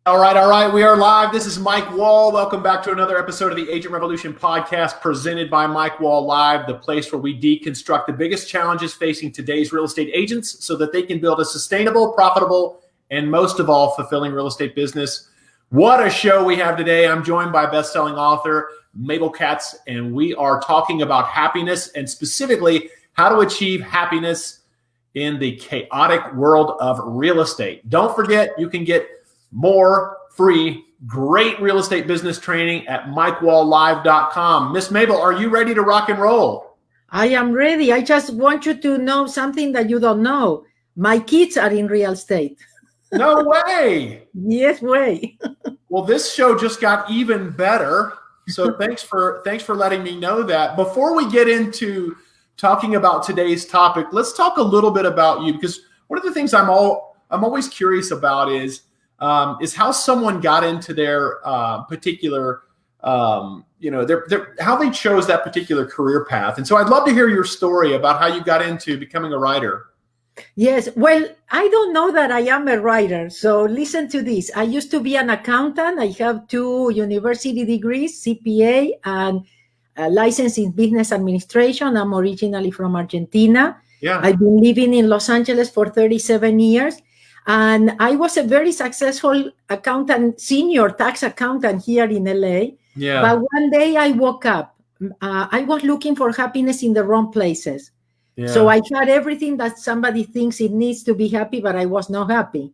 All right. We are live. This is Mike Wall. Welcome back to another episode of the Agent Revolution podcast presented by Mike Wall Live, the place where we deconstruct the biggest challenges facing today's real estate agents so that they can build a sustainable, profitable, and most of all, fulfilling real estate business. What a show we have today. I'm joined by best-selling author MABEL KATZ, and we are talking about happiness and specifically how to achieve happiness in the chaotic world of real estate. Don't forget, you can get more free, great real estate business training at MikeWallLive.com. Miss MABEL, are you ready to rock and roll? I am ready. I just want you to know something that you don't know. My kids are in real estate. No way. Yes way. Well, this show just got even better. So thanks for letting me know that. Before we get into talking about today's topic, let's talk a little bit about you, because one of the things I'm always curious about is how someone got into their particular, how they chose that particular career path. And so I'd love to hear your story about how you got into becoming a writer. Yes. Well, I don't know that I am a writer. So listen to this. I used to be an accountant. I have 2 university degrees, CPA and a license in business administration. I'm originally from Argentina. Yeah. I've been living in Los Angeles for 37 years. And I was a very successful accountant, senior tax accountant here in LA. Yeah. But one day I woke up. I was looking for happiness in the wrong places. Yeah. So I had everything that somebody thinks it needs to be happy, but I was not happy.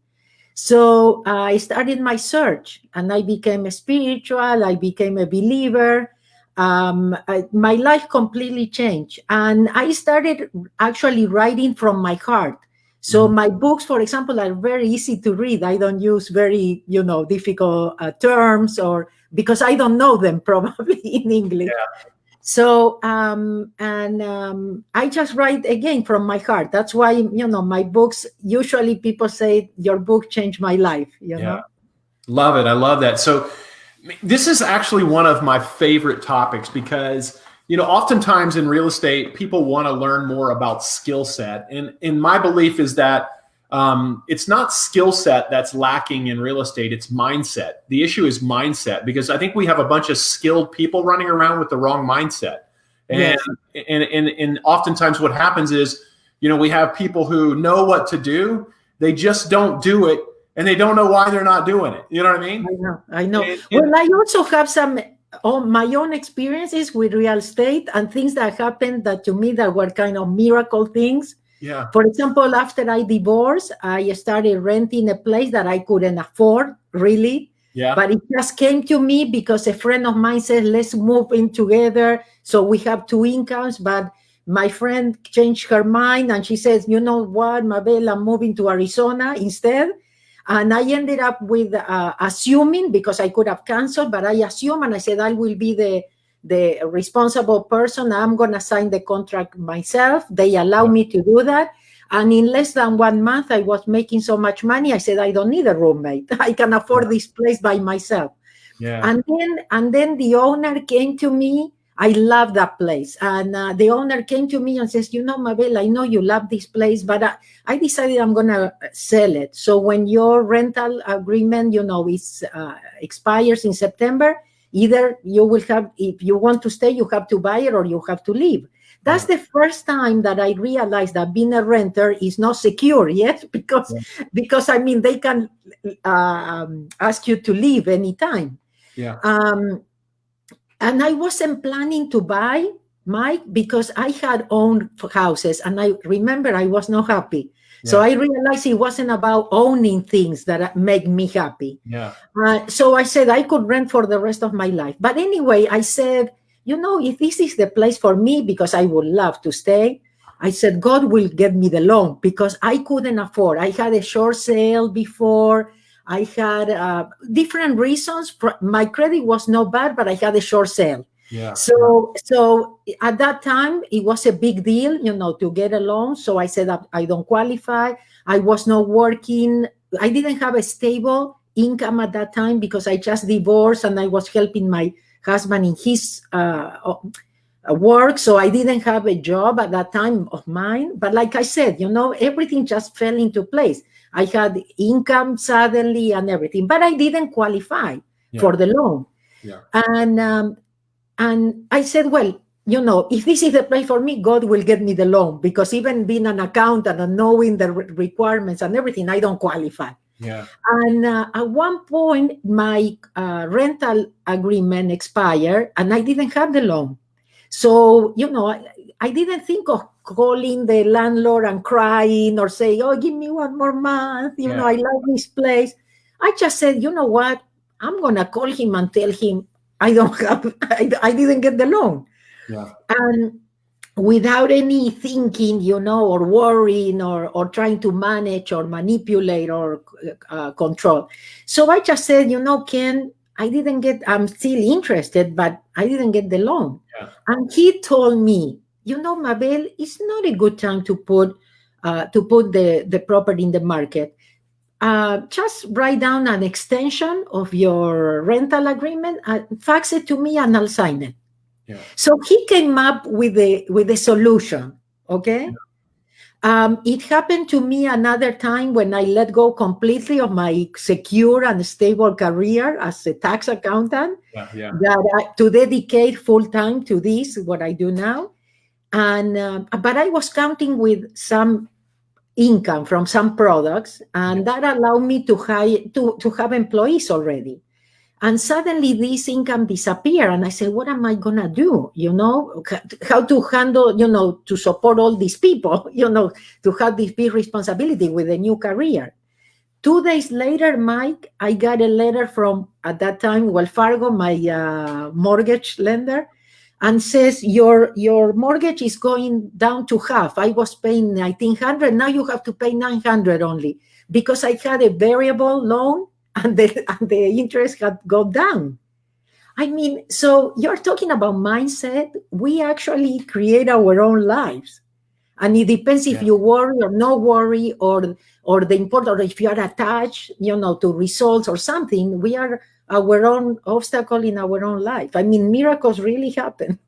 So I started my search and I became a spiritual. I became a believer. My life completely changed. And I started actually writing from my heart. So my books, for example, are very easy to read. I don't use very, difficult terms because I don't know them probably in English. Yeah. So, I just write again from my heart. That's why, my books, usually people say your book changed my life, you know? Love it. I love that. So this is actually one of my favorite topics because oftentimes in real estate, people want to learn more about skill set. And my belief is that it's not skill set that's lacking in real estate, it's mindset. The issue is mindset, because I think we have a bunch of skilled people running around with the wrong mindset. And, Yes. and oftentimes what happens is, we have people who know what to do, they just don't do it, and they don't know why they're not doing it. You know what I mean? I know. Well, I also have some my own experiences with real estate and things that happened that to me that were kind of miracle things. Yeah. For example, after I divorced, I started renting a place that I couldn't afford, really. Yeah. But it just came to me because a friend of mine said, let's move in together. So we have 2 incomes, but my friend changed her mind and she says, you know what, Mabel, I'm moving to Arizona instead. And I ended up with assuming, because I could have canceled, but I assumed, and I said, I will be the responsible person. I'm going to sign the contract myself. They allow me to do that. And in less than 1 month, I was making so much money. I said, I don't need a roommate. I can afford this place by myself. Yeah. And then the owner came to me. I love that place. And the owner came to me and says, Mabel, I know you love this place, but I decided I'm going to sell it. So when your rental agreement, expires in September, either you will have, if you want to stay, you have to buy it or you have to leave. That's the first time that I realized that being a renter is not secure yet, because they can ask you to leave anytime. Yeah. And I wasn't planning to buy, Mike, because I had owned houses. And I remember I was not happy. Yeah. So I realized it wasn't about owning things that make me happy. Yeah. So I said I could rent for the rest of my life. But anyway, I said, if this is the place for me, because I would love to stay, I said, God will get me the loan, because I couldn't afford. I had a short sale before. I had different reasons. My credit was not bad, but I had a short sale. Yeah. So at that time, it was a big deal, to get a loan. So I said I don't qualify. I was not working. I didn't have a stable income at that time because I just divorced and I was helping my husband in his work, so I didn't have a job at that time of mine. But like I said, everything just fell into place. I had income suddenly and everything, but I didn't qualify for the loan. Yeah. And I said, well, if this is the place for me, God will get me the loan, because even being an accountant and knowing the requirements and everything, I don't qualify. Yeah. And at one point, my rental agreement expired and I didn't have the loan. So, I didn't think of calling the landlord and crying or say, oh, give me one more month. I love this place. I just said, you know what? I'm going to call him and tell him I didn't get the loan. Yeah. And without any thinking, or worrying or trying to manage or manipulate or control. So I just said, Ken, I'm still interested, but I didn't get the loan. Yeah. And he told me, Mabel, it's not a good time to put the property in the market. Just write down an extension of your rental agreement, fax it to me, and I'll sign it. Yeah. So he came up with a solution. Okay. Yeah. It happened to me another time when I let go completely of my secure and stable career as a tax accountant. Yeah. To dedicate full time to this, what I do now. And but I was counting with some income from some products, and that allowed me to have employees already. And suddenly this income disappeared, and I said, what am I gonna do? How to handle, to support all these people, to have this big responsibility with a new career. 2 days later, Mike, I got a letter from, at that time, Wells Fargo, my mortgage lender, and says, your mortgage is going down to half. I was paying $1,900. Now you have to pay $900 only, because I had a variable loan and the interest had gone down. I mean, so you're talking about mindset. We actually create our own lives. And it depends if you worry or no worry, or the important, or if you are attached, to results or something. We are our own obstacle in our own life. I mean, miracles really happen.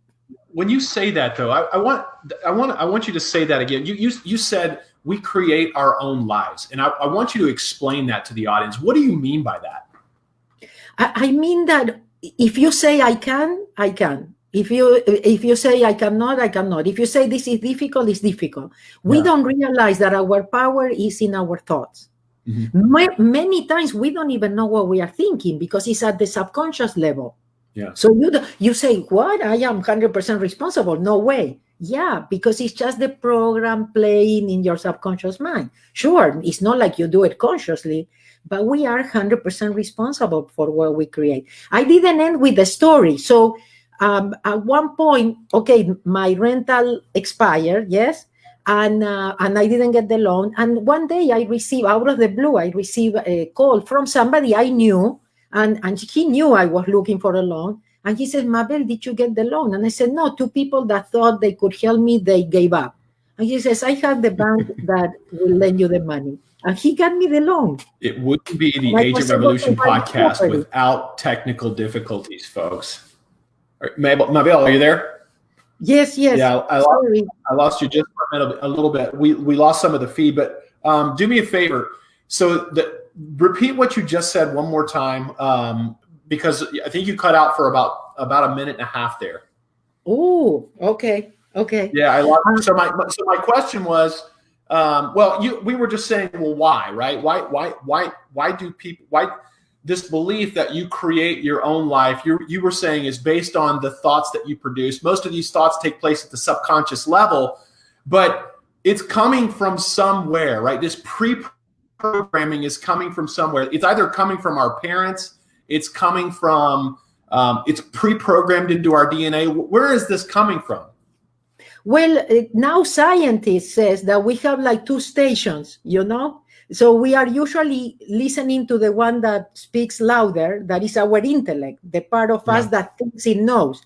When you say that, though, I want you to say that again. You said we create our own lives, and I want you to explain that to the audience. What do you mean by that? I mean that if you say I can, I can. If you say I cannot, I cannot. If you say this is difficult, it's difficult. We don't realize that our power is in our thoughts. Mm-hmm. Many times we don't even know what we are thinking, because it's at the subconscious level. Yeah. So you say, what? I am 100% responsible. No way. Yeah, because it's just the program playing in your subconscious mind. Sure, it's not like you do it consciously, but we are 100% responsible for what we create. I didn't end with the story. So at one point, okay, my rental expired, yes, and I didn't get the loan. And one day I received, out of the blue, a call from somebody I knew, and he knew I was looking for a loan. And he said, Mabel, did you get the loan? And I said, no, 2 people that thought they could help me, they gave up. And he says, I have the bank that will lend you the money. And he got me the loan. It wouldn't be the Agent Revolution podcast without technical difficulties, folks. Mabel, are you there? Yes. Yeah, I lost you just for a little bit. We lost some of the feed, but do me a favor. So repeat what you just said one more time, because I think you cut out for about a minute and a half there. Oh, okay. Yeah, I lost. So my question was, we were just saying, well, why, right? Why do people? Why this belief that you create your own life? You were saying is based on the thoughts that you produce. Most of these thoughts take place at the subconscious level, but it's coming from somewhere, right? This pre-programming is coming from somewhere. It's either coming from our parents. It's coming from. It's pre-programmed into our DNA. Where is this coming from? Well, now scientists says that we have like 2 stations, So we are usually listening to the one that speaks louder, that is our intellect, the part of us that thinks it knows.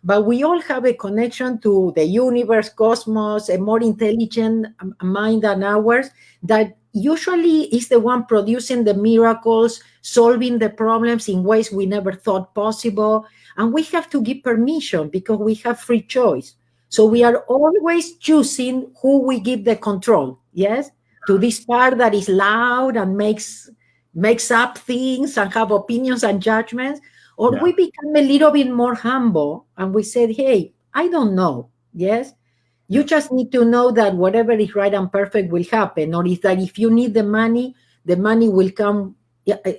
But we all have a connection to the universe, cosmos, a more intelligent mind than ours that usually is the one producing the miracles, solving the problems in ways we never thought possible. And we have to give permission because we have free choice. So we are always choosing who we give the control, yes, to this part that is loud and makes up things and have opinions and judgments, or we become a little bit more humble and we said, hey, I don't know, yes. You just need to know that whatever is right and perfect will happen, or is that if you need the money will come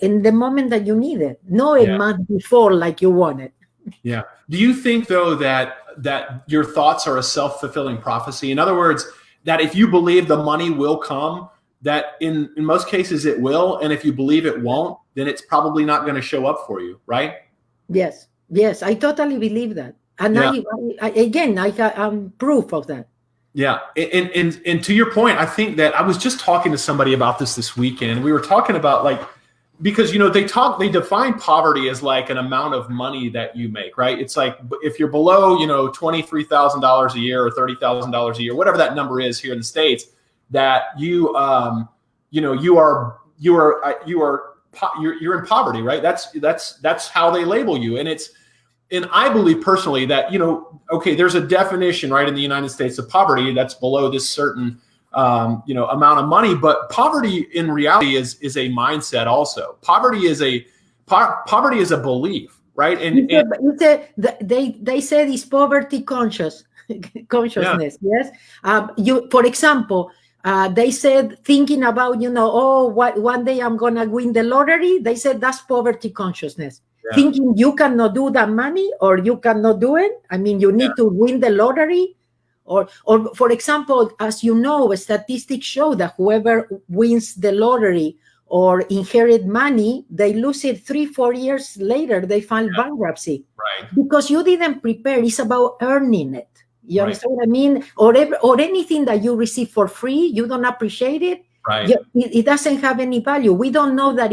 in the moment that you need it, not a month before like you want it. Yeah. Do you think, though, that your thoughts are a self-fulfilling prophecy? In other words, that if you believe the money will come, that in most cases it will, and if you believe it won't, then it's probably not going to show up for you, right? Yes, I totally believe that. And I'm proof of that. Yeah. And to your point, I think that I was just talking to somebody about this weekend. We were talking about, like, because, they define poverty as like an amount of money that you make, right? It's like, if you're below, $23,000 a year or $30,000 a year, whatever that number is here in the States, that you're in poverty, right? That's how they label you. And I believe personally that, there's a definition, right, in the United States of poverty that's below this certain, amount of money. But poverty in reality is a mindset also. Poverty is a belief, right? And they said it's poverty consciousness. Yes. For example, they said thinking about, one day I'm going to win the lottery. They said that's poverty consciousness. Yeah. Thinking you cannot do that money or you cannot do it. I mean, you need to win the lottery. Or for example, as you know, statistics show that whoever wins the lottery or inherit money, they lose it 3-4 years later. They file bankruptcy. Right. Because you didn't prepare. It's about earning it. You understand what I mean? Or anything that you receive for free, you don't appreciate it. Right. It doesn't have any value. We don't know that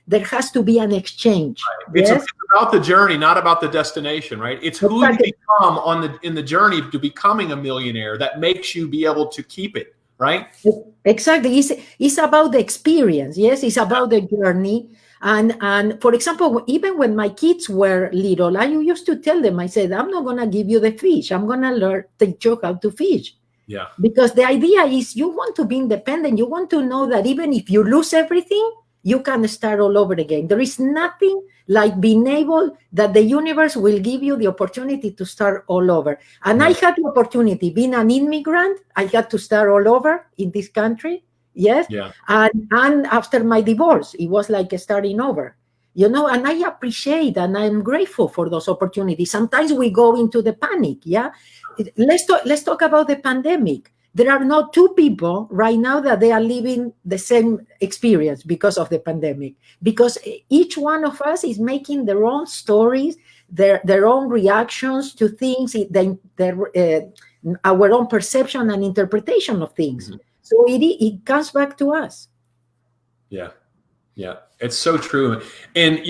there has to be an exchange. Right. Yes? It's about the journey, not about the destination, right? It's who you become in the journey to becoming a millionaire that makes you be able to keep it, right? Exactly. It's about the experience. Yes, it's about the journey. And for example, even when my kids were little, I used to tell them, I said, I'm not going to give you the fish. I'm going to teach you how to fish. Yeah. Because the idea is you want to be independent. You want to know that even if you lose everything, you can start all over again. There is nothing like being able that the universe will give you the opportunity to start all over. And I had the opportunity, being an immigrant, I had to start all over in this country. Yes. Yeah. And after my divorce, it was like starting over, and I appreciate and I'm grateful for those opportunities. Sometimes we go into the panic. Yeah. Let's talk about the pandemic. There are not two people right now that they are living the same experience because of the pandemic, because each one of us is making their own stories, their own reactions to things, our own perception and interpretation of things. Mm-hmm. So it comes back to us. Yeah. Yeah. It's so true. And,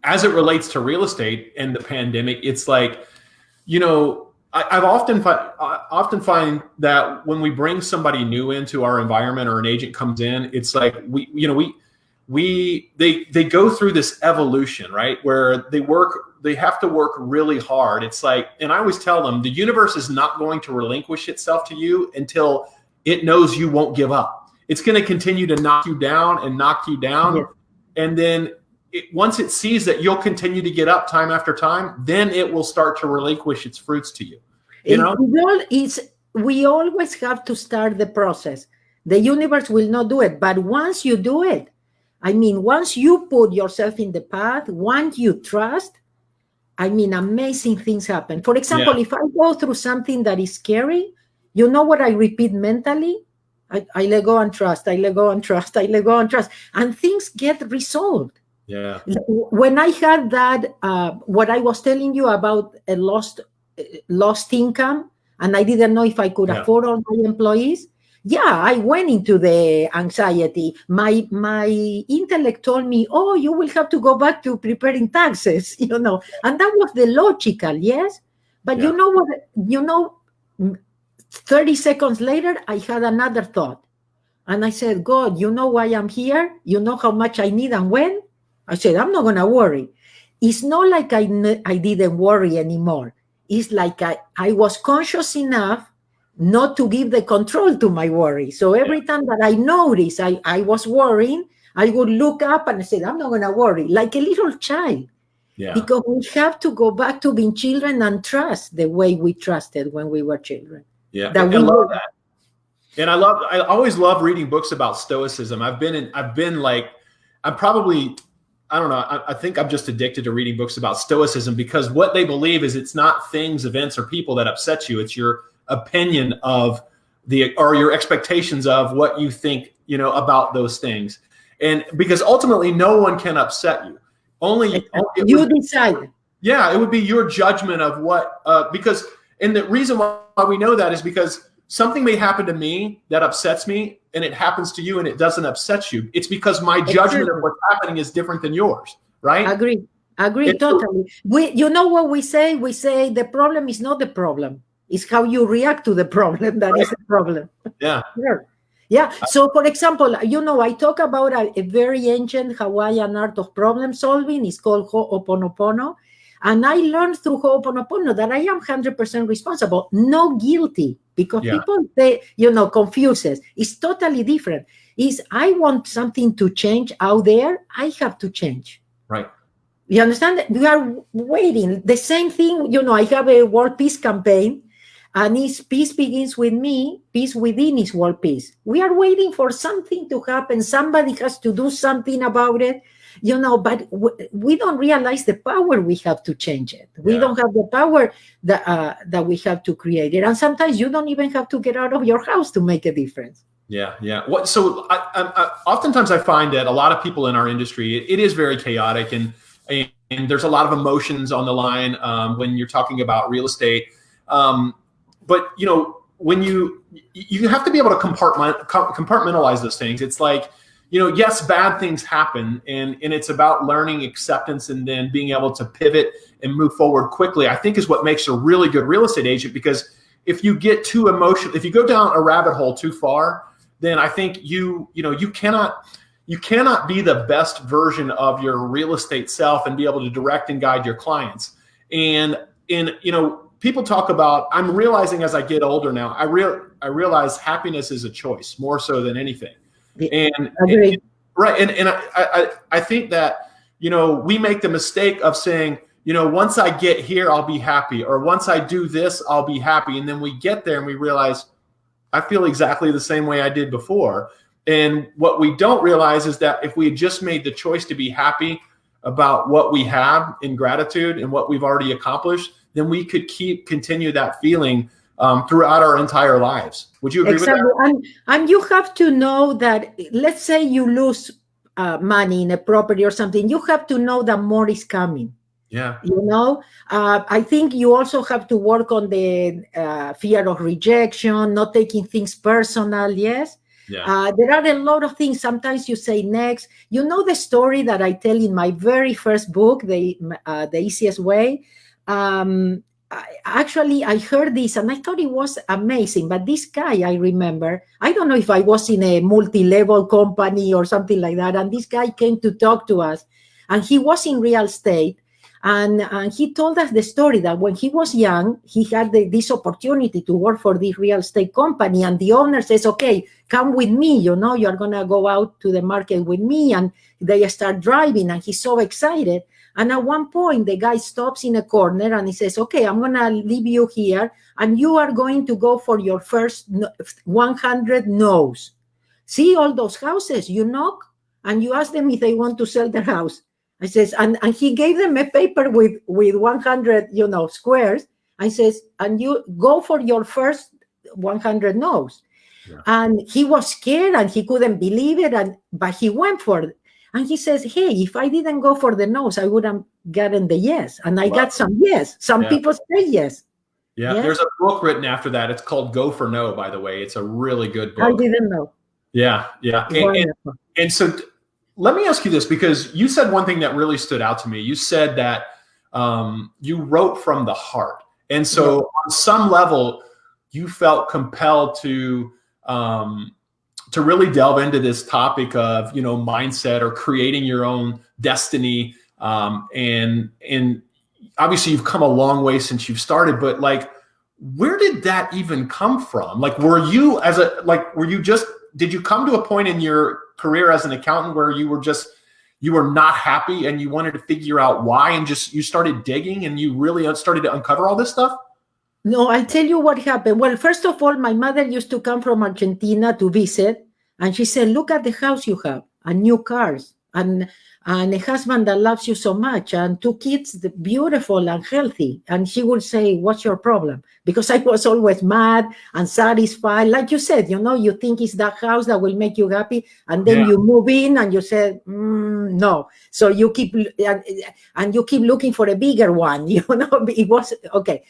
as it relates to real estate and the pandemic, it's like, I've often find that when we bring somebody new into our environment or an agent comes in, it's like they go through this evolution, right? Where they have to work really hard. It's like, and I always tell them, the universe is not going to relinquish itself to you until it knows you won't give up. It's going to continue to knock you down and knock you down. Yeah. And then once it sees that you'll continue to get up time after time, then it will start to relinquish its fruits to you. We always have to start the process. The universe will not do it. But once you do it, once you put yourself in the path, once you trust, amazing things happen. For example, if I go through something that is scary, you know what I repeat mentally? I let go and trust. I let go and trust. I let go and trust. And things get resolved. Yeah. When I had that, what I was telling you about a lost income, and I didn't know if I could afford all my employees. Yeah, I went into the anxiety. My intellect told me, oh, you will have to go back to preparing taxes, and that was the logical, yes. But you know what, 30 seconds later, I had another thought. And I said, God, you know why I'm here? You know how much I need and when? I said, I'm not going to worry. It's not like I didn't worry anymore. It's like I was conscious enough not to give the control to my worry. So every time that I noticed I was worrying, I would look up and I said, I'm not going to worry, like a little child. Yeah. Because we have to go back to being children and trust the way we trusted when we were children. Yeah, I love that. And I always love reading books about stoicism. I think I'm just addicted to reading books about stoicism, because what they believe is it's not things, events, or people that upset you. It's your opinion of or your expectations of what you think, about those things. And because ultimately no one can upset you. Only you decide. Yeah, it would be your judgment of what, and the reason why we know that is because something may happen to me that upsets me, and it happens to you and it doesn't upset you. It's because my judgment of what's happening is different than yours, right? Agree totally. You know what we say? We say the problem is not the problem. It's how you react to the problem that is the problem. Yeah. Sure. Yeah. So, for example, I talk about a very ancient Hawaiian art of problem solving. It's called hooponopono. And I learned through hooponopono that I am 100% responsible, no guilty, because people, confuses. It's totally different. I want something to change out there, I have to change. Right. You understand? We are waiting. The same thing, I have a world peace campaign, and it's peace begins with me, peace within is world peace. We are waiting for something to happen. Somebody has to do something about it. But we don't realize the power we have to change it. We don't have the power that we have to create it. And sometimes you don't even have to get out of your house to make a difference. Yeah. So oftentimes I find that a lot of people in our industry, it is very chaotic, and there's a lot of emotions on the line when you're talking about real estate. But when you have to be able to compartmentalize those things. It's like, yes, bad things happen, and it's about learning acceptance and then being able to pivot and move forward quickly, I think is what makes a really good real estate agent. Because if you get too emotional, if you go down a rabbit hole too far, then I think you cannot be the best version of your real estate self and be able to direct and guide your clients. And people talk about, I'm realizing as I get older now, I realize happiness is a choice more so than anything. And I think that we make the mistake of saying, once I get here I'll be happy, or once I do this I'll be happy, and then we get there and we realize I feel exactly the same way I did before. And what we don't realize is that if we had just made the choice to be happy about what we have in gratitude and what we've already accomplished, then we could continue that feeling throughout our entire lives. Would you agree with that? And you have to know that, let's say you lose money in a property or something, you have to know that more is coming. Yeah. I think you also have to work on the fear of rejection, not taking things personal. Yes. Yeah. There are a lot of things. Sometimes you say next. The story that I tell in my very first book, The Easiest Way. I heard this and I thought it was amazing. But this guy, I remember, I don't know if I was in a multi-level company or something like that. And this guy came to talk to us, and he was in real estate. And he told us the story that when he was young, he had this opportunity to work for this real estate company. And the owner says, okay, come with me. You're going to go out to the market with me. And they start driving, and he's so excited. And at one point, the guy stops in a corner and he says, okay, I'm going to leave you here, and you are going to go for your first 100 no's. See all those houses, you knock, and you ask them if they want to sell their house. I says, and he gave them a paper with 100, squares. I says, and you go for your first 100 no's. Yeah. And he was scared and he couldn't believe it. But he went for it. And he says, hey, if I didn't go for the no's, I would have gotten the yes. And I got some yes. Some people say yes. Yeah. Yes? There's a book written after that. It's called Go for No, by the way. It's a really good book. I didn't know. Yeah. And so let me ask you this, because you said one thing that really stood out to me. You said that you wrote from the heart. And so on some level, you felt compelled to to really delve into this topic of, you know, mindset or creating your own destiny. And obviously you've come a long way since you've started, but like, where did that even come from? Like, did you come to a point in your career as an accountant where you were not happy and you wanted to figure out why, and you started digging and you really started to uncover all this stuff? No, I'll tell you what happened. Well, first of all, my mother used to come from Argentina to visit, and she said, look at the house you have, and new cars, and a husband that loves you so much, and 2 kids, beautiful and healthy. And she would say, what's your problem? Because I was always mad and satisfied. Like you said, you know, you think it's that house that will make you happy, and then you move in and you said, no. So you keep, and you keep looking for a bigger one, you know. It was, okay.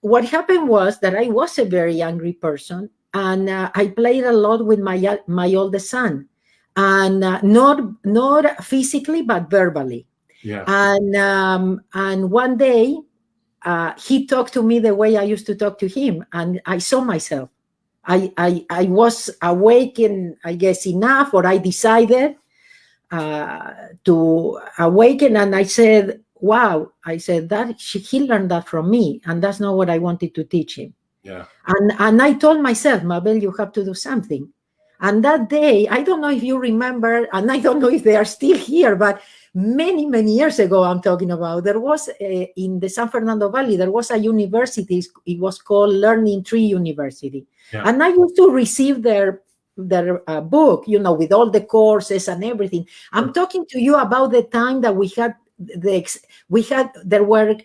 What happened was that I was a very angry person, and I played a lot with my oldest son, and not physically but verbally. Yeah. And one day he talked to me the way I used to talk to him, and I saw myself. I was awakened, I guess, enough, or I decided to awaken, and I said, wow, I said that he learned that from me, and that's not what I wanted to teach him. Yeah. And I told myself, Mabel, you have to do something. And that day, I don't know if you remember, and I don't know if they are still here, but many, many years ago, I'm talking about, there was in the San Fernando Valley, there was a university. It was called Learning Tree University. Yeah. And I used to receive their book, you know, with all the courses and everything. I'm talking to you about the time that there were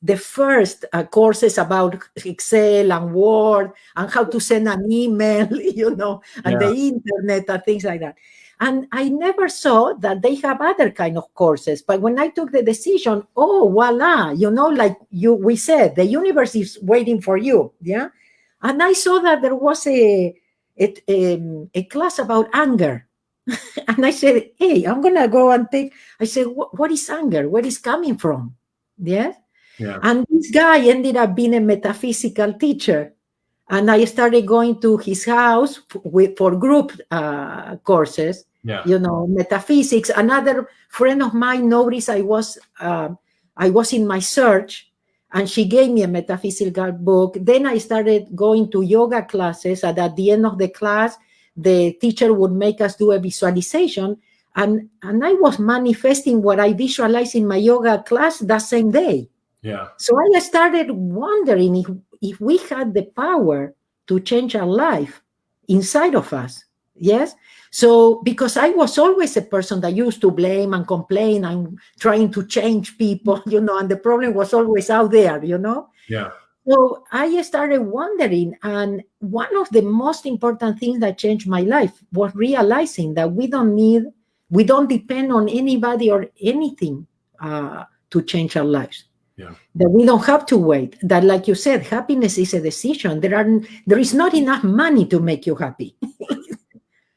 the first courses about Excel and Word and how to send an email, you know, and the internet and things like that. And I never saw that they have other kind of courses. But when I took the decision, oh, voila, you know, like we said, the universe is waiting for you. Yeah. And I saw that there was a class about anger. And I said, hey, I'm going to go and take, I said, what is anger? Where is coming from? Yes. Yeah. And this guy ended up being a metaphysical teacher. And I started going to his house for group courses, you know, metaphysics. Another friend of mine noticed I was in my search, and she gave me a metaphysical book. Then I started going to yoga classes, and at the end of the class, the teacher would make us do a visualization, and I was manifesting what I visualized in my yoga class that same day. Yeah. So I started wondering if we had the power to change our life inside of us. Yes. So because I was always a person that used to blame and complain and trying to change people, you know, and the problem was always out there, you know. Yeah. So I started wondering, and one of the most important things that changed my life was realizing that we don't depend on anybody or anything to change our lives. Yeah. That we don't have to wait. That, like you said, happiness is a decision. There is not enough money to make you happy.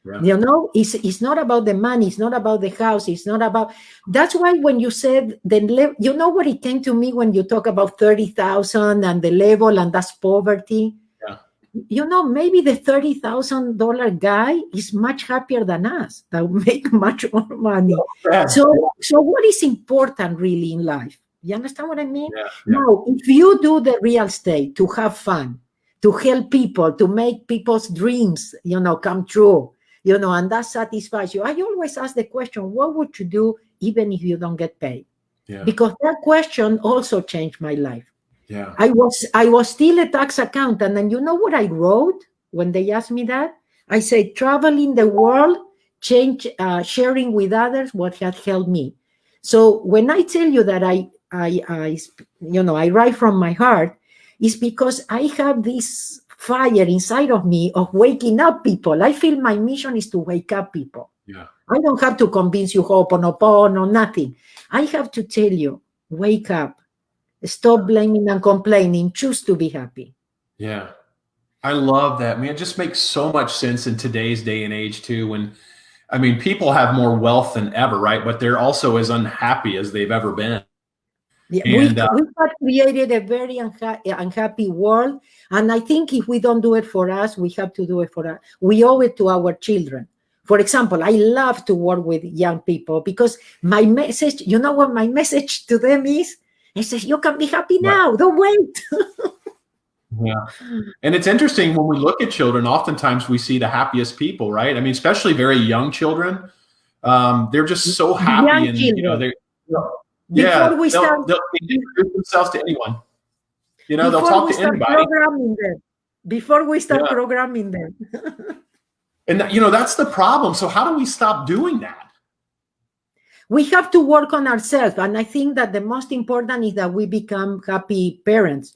Yeah. You know, it's not about the money. It's not about the house. It's not about. That's why when you said you know what it came to me when you talk about 30,000 and the level, and that's poverty. Yeah. You know, maybe the $30,000 guy is much happier than us that make much more money. Yeah. So what is important really in life? You understand what I mean? Yeah. Now, if you do the real estate to have fun, to help people, to make people's dreams, you know, come true, you know, and that satisfies you. I always ask the question, what would you do even if you don't get paid? Yeah. Because that question also changed my life. Yeah. I was still a tax accountant, and you know what I wrote when they asked me that? I said, traveling the world, sharing with others what had helped me. So when I tell you that I write from my heart, is because I have this fire inside of me of waking up people. I feel my mission is to wake up people. Yeah. I don't have to convince you hooponopono, nothing. I have to tell you, wake up, stop blaming and complaining, choose to be happy. Yeah. I love that. I mean, it just makes so much sense in today's day and age too, when, I mean, people have more wealth than ever, right? But they're also as unhappy as they've ever been. Yeah, And we have created a very unhappy world, and I think if we don't do it for us, we have to do it for us. We owe it to our children. For example, I love to work with young people because my message, you know what my message to them is? It says, you can be happy now, don't wait. yeah. And it's interesting when we look at children, oftentimes we see the happiest people, right? I mean, especially very young children. They're just so happy, Young and children. yeah, Before we start, they'll introduce themselves to anyone. They'll before talk we to start anybody. programming them, before we start Yeah. programming them. And that's the problem. So how do we stop doing that? We have to work on ourselves, and I think that the most important is that we become happy parents.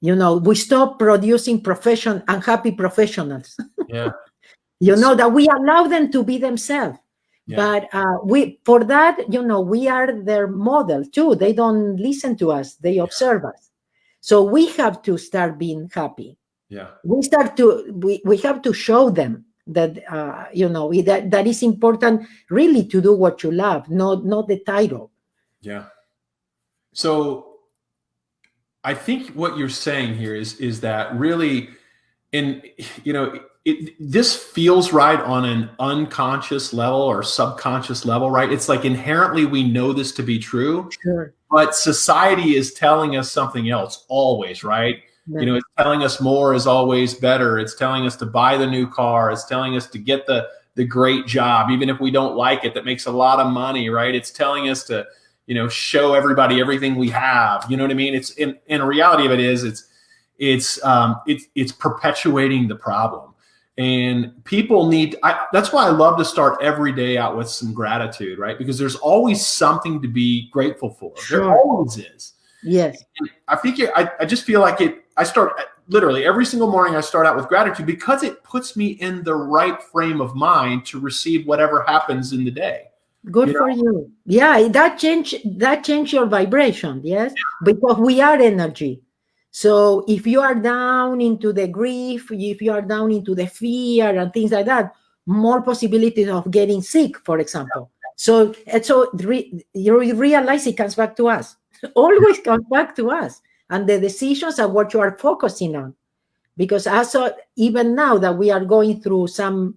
We stop producing unhappy professionals. Yeah. That we allow them to be themselves. Yeah. But for that, we are their model too. They don't listen to us; they observe us. So we have to start being happy. Yeah. We have to show them that that is important, really, to do what you love, not the title. Yeah. So I think what you're saying here is that really, this feels right on an unconscious level or subconscious level, right? It's like inherently we know this to be true, Sure. but society is telling us something else always, right? Yeah. It's telling us more is always better. It's telling us to buy the new car. It's telling us to get the great job, even if we don't like it, that makes a lot of money, right? It's telling us to, show everybody everything we have. You know what I mean? It's in reality of it is it's perpetuating the problem. And people that's why I love to start every day out with some gratitude, right? Because there's always something to be grateful for. Sure. There always is. Yes. And I think I just feel like I start literally every single morning. I start out with gratitude because it puts me in the right frame of mind to receive whatever happens in the day. Good for you. Yeah, that change your vibration. Yes, because we are energy. So if you are down into the grief, if you are down into the fear and things like that, more possibilities of getting sick, for example. So you realize it comes back to us. Always comes back to us, and the decisions are what you are focusing on. Because even now that we are going through some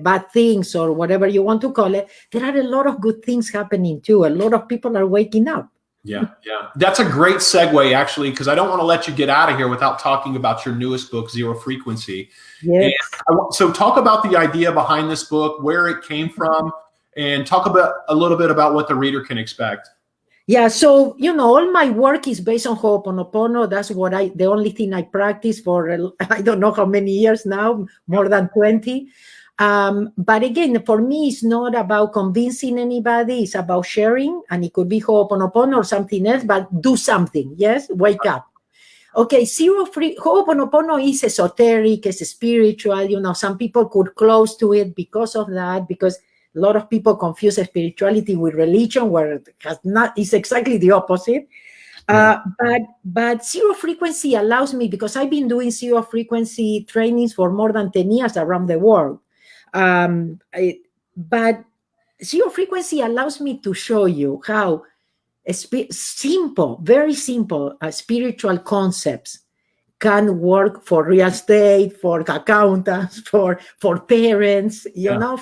bad things or whatever you want to call it, there are a lot of good things happening too. A lot of people are waking up. Yeah. That's a great segue, actually, because I don't want to let you get out of here without talking about your newest book, Zero Frequency. Yes. So talk about the idea behind this book, where it came from, and talk about a little bit about what the reader can expect. Yeah, so all my work is based on hooponopono. That's the only thing I practice for I don't know how many years now, more than 20. But again, for me, it's not about convincing anybody. It's about sharing, and it could be hooponopono or something else. But do something. Yes, wake up. Okay, hooponopono is esoteric, it's spiritual. Some people could close to it because of that, because a lot of people confuse spirituality with religion, where it has not. It's exactly the opposite. But zero frequency allows me, because I've been doing zero frequency trainings for more than 10 years around the world. But zero frequency allows me to show you how very simple spiritual concepts can work for real estate, for accountants, for parents, for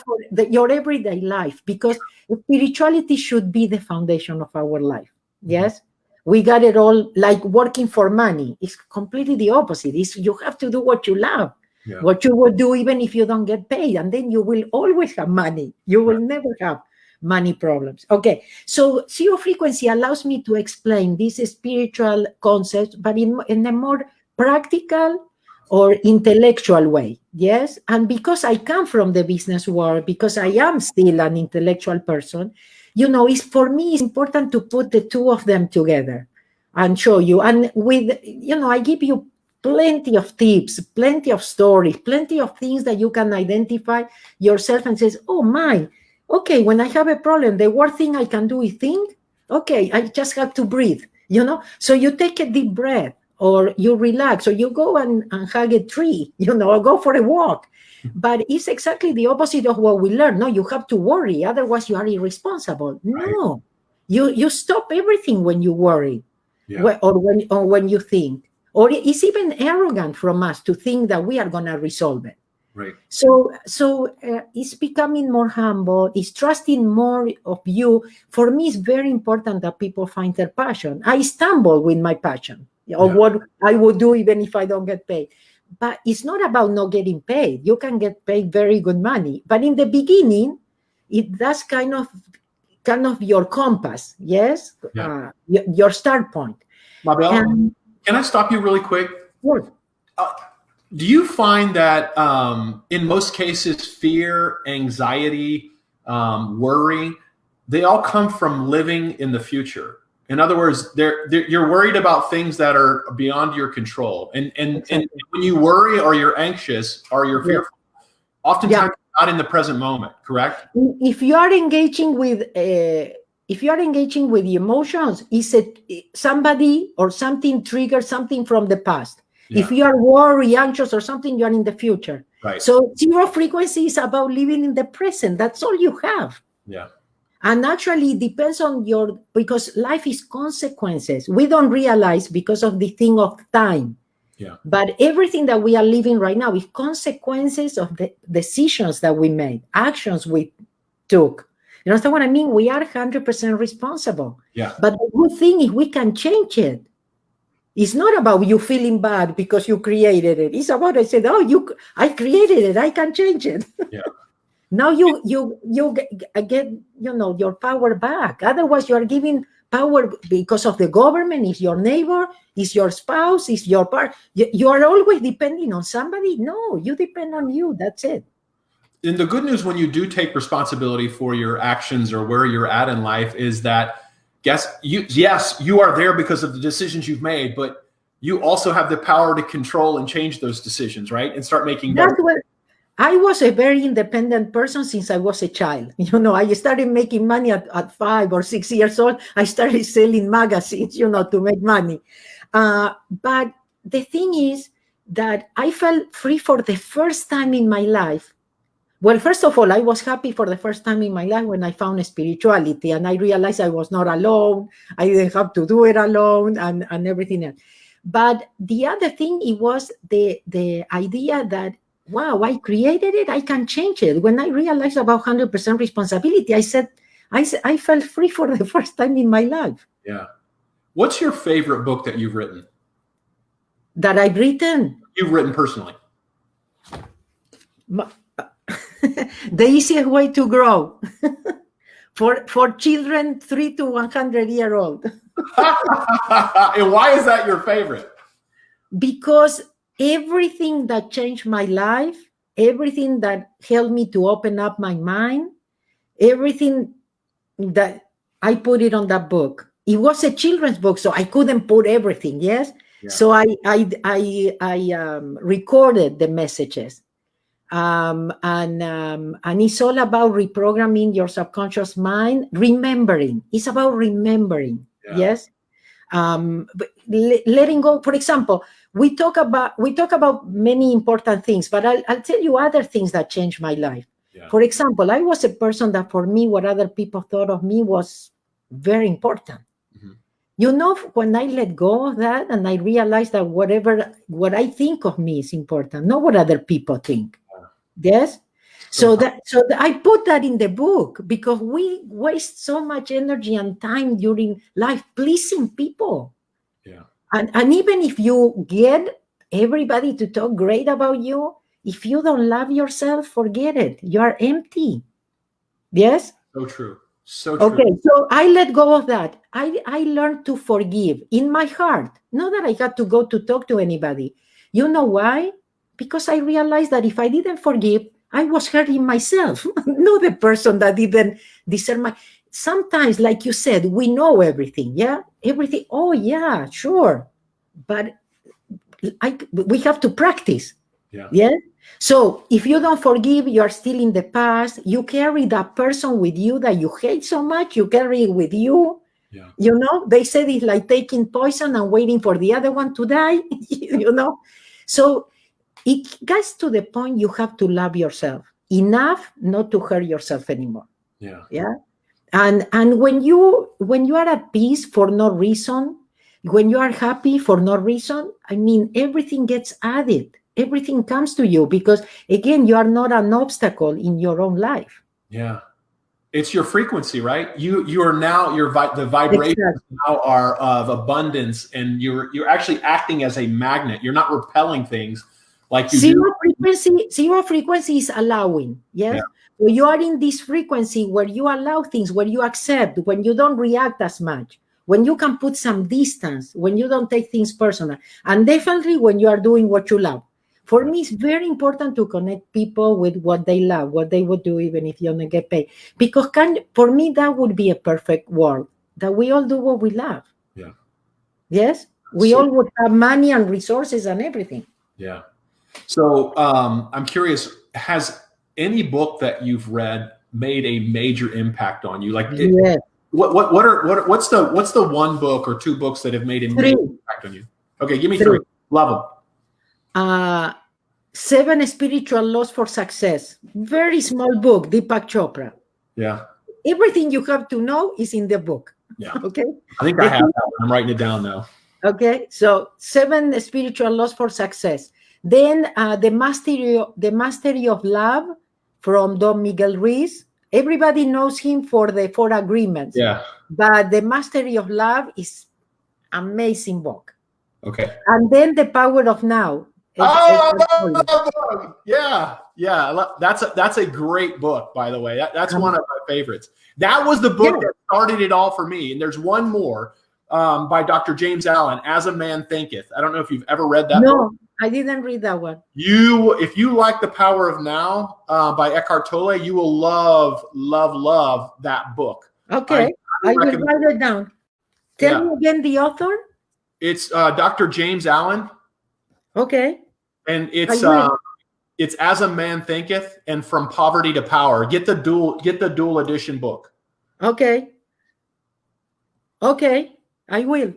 your everyday life, because spirituality should be the foundation of our life. Yes, we got it all, like working for money. It's completely the opposite. You have to do what you love, what you would do even if you don't get paid, and then you will always have money. You will never have money problems. Okay, so zero frequency allows me to explain these spiritual concepts, but in a more practical or intellectual way. Yes, and because I come from the business world, because I am still an intellectual person, for me it's important to put the two of them together and show you. And with I give you plenty of tips, plenty of stories, plenty of things that you can identify yourself and says, oh my, okay, when I have a problem, the worst thing I can do is think, okay, I just have to breathe, so you take a deep breath, or you relax, or you go and hug a tree, or go for a walk. But it's exactly the opposite of what we learn. No, you have to worry, otherwise you are irresponsible. No, You stop everything when you worry, Yeah. or when you think. Or it's even arrogant from us to think that we are going to resolve it. Right. So it's becoming more humble. It's trusting more of you. For me, it's very important that people find their passion. I stumble with my passion, or what I would do even if I don't get paid. But it's not about not getting paid. You can get paid very good money. But in the beginning, that's kind of your compass, yes? Yeah. Your start point. Mabel, And, can I stop you really quick? sure. Do you find that in most cases, fear, anxiety, worry, they all come from living in the future? In other words, you're worried about things that are beyond your control. And when you worry or you're anxious or you're fearful, oftentimes you're not in the present moment, correct? If you are engaging with the emotions, is it somebody or something triggers something from the past? Yeah. If you are worried, anxious, or something, you are in the future. Right. So zero frequency is about living in the present. That's all you have. Yeah. And actually, it depends on because life is consequences. We don't realize because of the thing of time. Yeah. But everything that we are living right now is consequences of the decisions that we made, actions we took. You understand what I mean? We are 100% responsible. Yeah. But the good thing is we can change it. It's not about you feeling bad because you created it. It's about, I said, I created it. I can change it. Yeah. Now you get your power back. Otherwise, you are giving power because of the government, is your neighbor, is your spouse, is your partner. You are always depending on somebody. No, you depend on you. That's it. And the good news when you do take responsibility for your actions or where you're at in life is that yes, you are there because of the decisions you've made, but you also have the power to control and change those decisions, right? And start making better. I was a very independent person since I was a child. I started making money at 5 or 6 years old. I started selling magazines, to make money. But the thing is that I felt free for the first time in my life. Well, first of all, I was happy for the first time in my life when I found spirituality, and I realized I was not alone. I didn't have to do it alone and everything else. But the other thing, it was the idea that, wow, I created it, I can change it. When I realized about 100% responsibility, I felt free for the first time in my life. Yeah. What's your favorite book that you've written? That I've written? You've written personally. The Easiest Way to Grow. for children 3 to 100-year-old. And why is that your favorite? Because everything that changed my life, everything that helped me to open up my mind, everything that I put it on that book. It was a children's book, so I couldn't put everything. Yes, yeah. So I recorded the messages, and it's all about reprogramming your subconscious mind. Remembering. It's about remembering. Yeah. Yes. But letting go. For example, we talk about many important things, but I'll tell you other things that changed my life. Yeah. For example, I was a person that, for me, what other people thought of me was very important. Mm-hmm. When I let go of that and I realized that what I think of me is important, not what other people think. Yeah. Yes. So I put that in the book because we waste so much energy and time during life pleasing people. Yeah. And even if you get everybody to talk great about you, if you don't love yourself, forget it. You are empty. Yes? So true. So true. Okay, so I let go of that. I learned to forgive in my heart. Not that I had to go to talk to anybody. You know why? Because I realized that if I didn't forgive, I was hurting myself, not the person that didn't deserve my... Sometimes, like you said, we know everything, yeah? Everything, oh, yeah, sure. But we have to practice, yeah? So if you don't forgive, you are still in the past. You carry that person with you that you hate so much, you carry it with you. Yeah. They said it's like taking poison and waiting for the other one to die, So it gets to the point you have to love yourself enough not to hurt yourself anymore. Yeah. Yeah. And when you are at peace for no reason, when you are happy for no reason, I mean, everything gets added. Everything comes to you because, again, you are not an obstacle in your own life. Yeah. It's your frequency, right? You are now the vibrations Exactly. now are of abundance, and you're actually acting as a magnet. You're not repelling things like you do. Zero frequency is allowing. Yes. Yeah. So you are in this frequency where you allow things, where you accept, when you don't react as much, when you can put some distance, when you don't take things personal, and definitely when you are doing what you love. For me, it's very important to connect people with what they love, what they would do even if you don't get paid. Because for me, that would be a perfect world, that we all do what we love. Yeah. Yes? We all would have money and resources and everything. Yeah. So I'm curious, has any book that you've read made a major impact on you? Like, Yes. what's the one book or two books that have made a major impact on you? Okay, give me three. Love them. 7 Spiritual Laws for Success. Very small book, Deepak Chopra. Yeah. Everything you have to know is in the book. Yeah. Okay. I think I have that one. I'm writing it down now. Okay. So 7 Spiritual Laws for Success. Then the Mastery of Love from Don Miguel Ruiz. Everybody knows him for the 4 Agreements. Yeah. But the Mastery of Love is amazing book. Okay. And then The Power of Now. Yeah. That's a great book, by the way. That's one of my favorites. That was the book that started it all for me. And there's one more by Dr. James Allen, As a Man Thinketh. I don't know if you've ever read that book. No, I didn't read that one. If you like The Power of Now by Eckhart Tolle, you will love that book. Okay, I will write it down. Tell me again the author. It's Dr. James Allen. Okay. And it's As a Man Thinketh and From Poverty to Power. Get the dual edition book. Okay. I will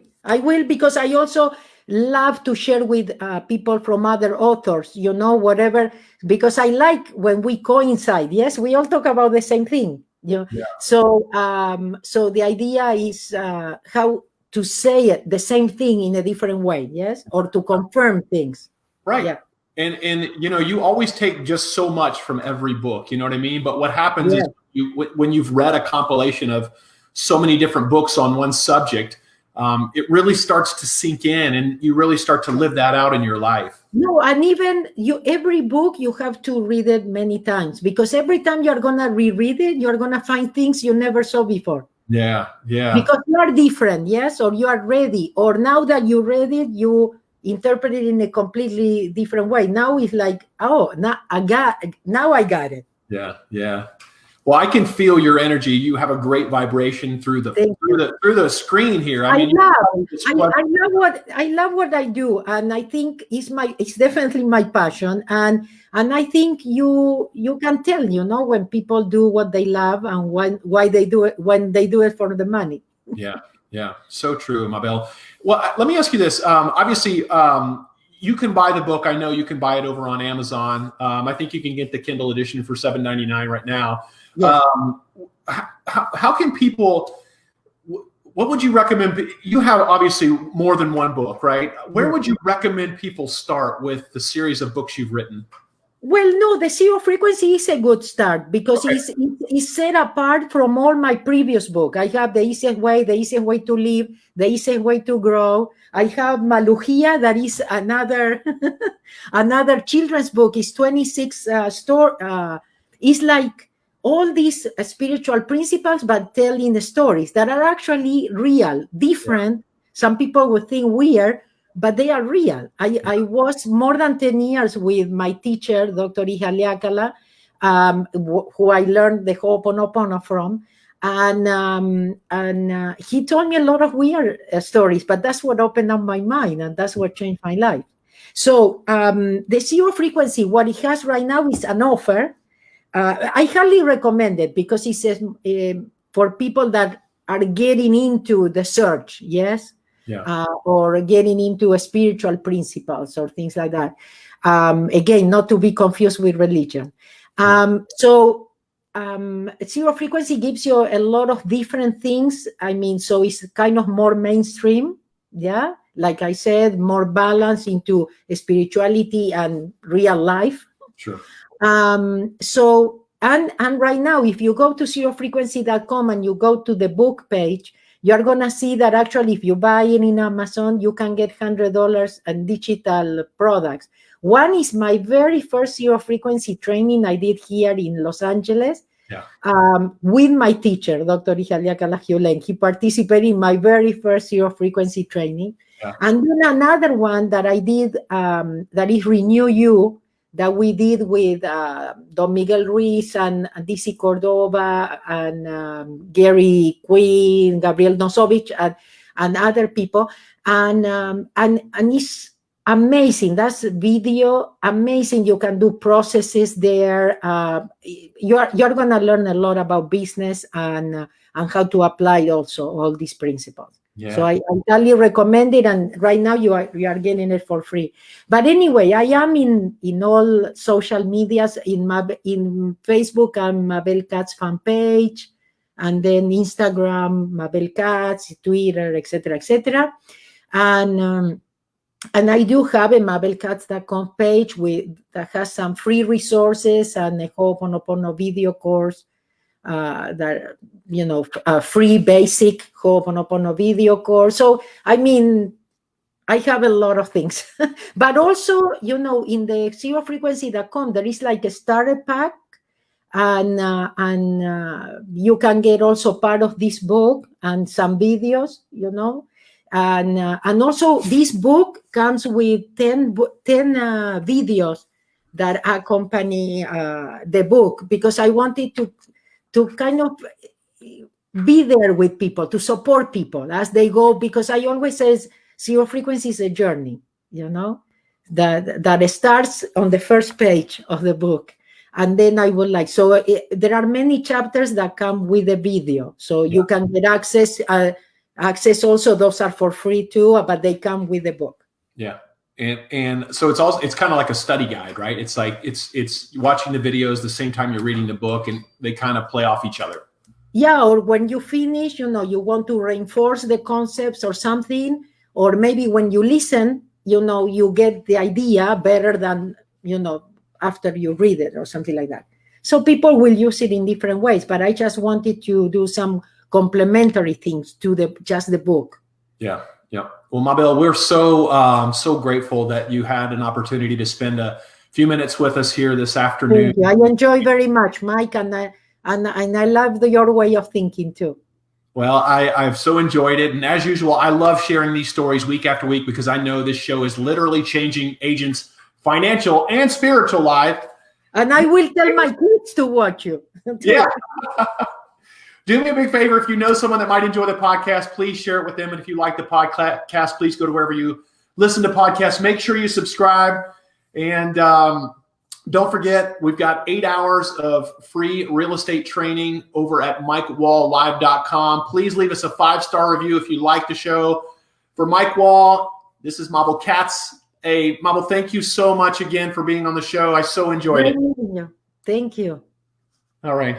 because I also love to share with people from other authors, whatever, because I like when we coincide. Yes, we all talk about the same thing. Yeah. So the idea is how to say it, the same thing in a different way. Yes, or to confirm things. Right. Yeah. And you always take just so much from every book, you know what I mean? But what happens is when you've read a compilation of so many different books on one subject, it really starts to sink in and you really start to live that out in your life. No, and even every book, you have to read it many times because every time you're going to reread it, you're going to find things you never saw before. Yeah. Because you are different, yes? Or you are ready. Or now that you read it, you interpret it in a completely different way. Now it's like, now I got it. Yeah. Well, I can feel your energy. You have a great vibration through the screen here. I love what I do, and I think it's definitely my passion. And I think you can tell, when people do what they love and why they do it, when they do it for the money. Yeah. So true, Mabel. Well, let me ask you this. Obviously, you can buy the book. I know you can buy it over on Amazon. I think you can get the Kindle edition for $7.99 right now. Yes. How can people? What would you recommend? You have obviously more than one book, right? Where would you recommend people start with the series of books you've written? Well, no, the Zero Frequency is a good start because it's set apart from all my previous book. I have The Easiest Way to Live, The Easiest Way to Grow. I have Malujia, that is another another children's book. It's 26 it's like all these spiritual principles, but telling the stories that are actually real, different. Some people would think weird, but they are real. I was more than 10 years with my teacher, Dr. Ihaliakala, who I learned the Hooponopono from. And he told me a lot of weird stories, but that's what opened up my mind, and that's what changed my life. So the Zero Frequency, what it has right now is an offer. I highly recommend it because it says for people that are getting into the search, yes? Yeah. Or getting into spiritual principles or things like that. Again, not to be confused with religion. So zero frequency gives you a lot of different things. I mean, so it's kind of more mainstream. Yeah. Like I said, more balance into spirituality and real life. Sure. So, and right now, if you go to zerofrequency.com and you go to the book page, you're going to see that actually if you buy it in Amazon, you can get $100 and digital products. One is my very first zero frequency training I did here in Los Angeles. Yeah. With my teacher, Dr. Ihalia Kalahiulen. He participated in my very first zero frequency training. Yeah. And then another one that I did that is Renew You, that we did with Don Miguel Ruiz and DC Cordova and Gary Quinn, Gabriel Nosovich, and other people. And it's amazing. That's video, amazing. You can do processes there. You're going to learn a lot about business and how to apply also all these principles. Yeah. So I totally recommend it, and right now you are getting it for free. But anyway, I am in all social medias. In Facebook, I'm Mabel Katz fan page, and then Instagram, Mabel Katz, Twitter, etc. And I do have a MABELKATZ.com page that has some free resources and a Hooponopono video course that, a free basic Hooponopono video course. So, I mean, I have a lot of things. But also, in the zerofrequency.com, there is like a starter pack, and you can get also part of this book and some videos, and also this book comes with 10 videos that accompany the book, because I wanted to kind of be there with people, to support people as they go, because I always says zero frequency is a journey, that starts on the first page of the book. And then I would there are many chapters that come with a video, so you can get access also. Those are for free too, but they come with the book. Yeah. And so it's kind of like a study guide, right? It's like it's watching the videos the same time you're reading the book, and they kind of play off each other. Yeah, or when you finish, you want to reinforce the concepts or something, or maybe when you listen, you get the idea better than, after you read it or something like that. So people will use it in different ways, but I just wanted to do some complementary things to just the book. Yeah. Yeah. Well, Mabel, we're so grateful that you had an opportunity to spend a few minutes with us here this afternoon. I enjoy very much, Mike, and I love your way of thinking too. Well, I've so enjoyed it. And as usual, I love sharing these stories week after week, because I know this show is literally changing agents' financial and spiritual life. And I will tell my kids to watch you. Yeah. Do me a big favor. If you know someone that might enjoy the podcast, please share it with them. And if you like the podcast, please go to wherever you listen to podcasts. Make sure you subscribe. And don't forget, we've got 8 hours of free real estate training over at MikeWallLive.com. Please leave us a 5-star review if you like the show. For Mike Wall, this is Mabel Katz. Hey, Mabel, thank you so much again for being on the show. I so enjoyed it. Thank you. All right.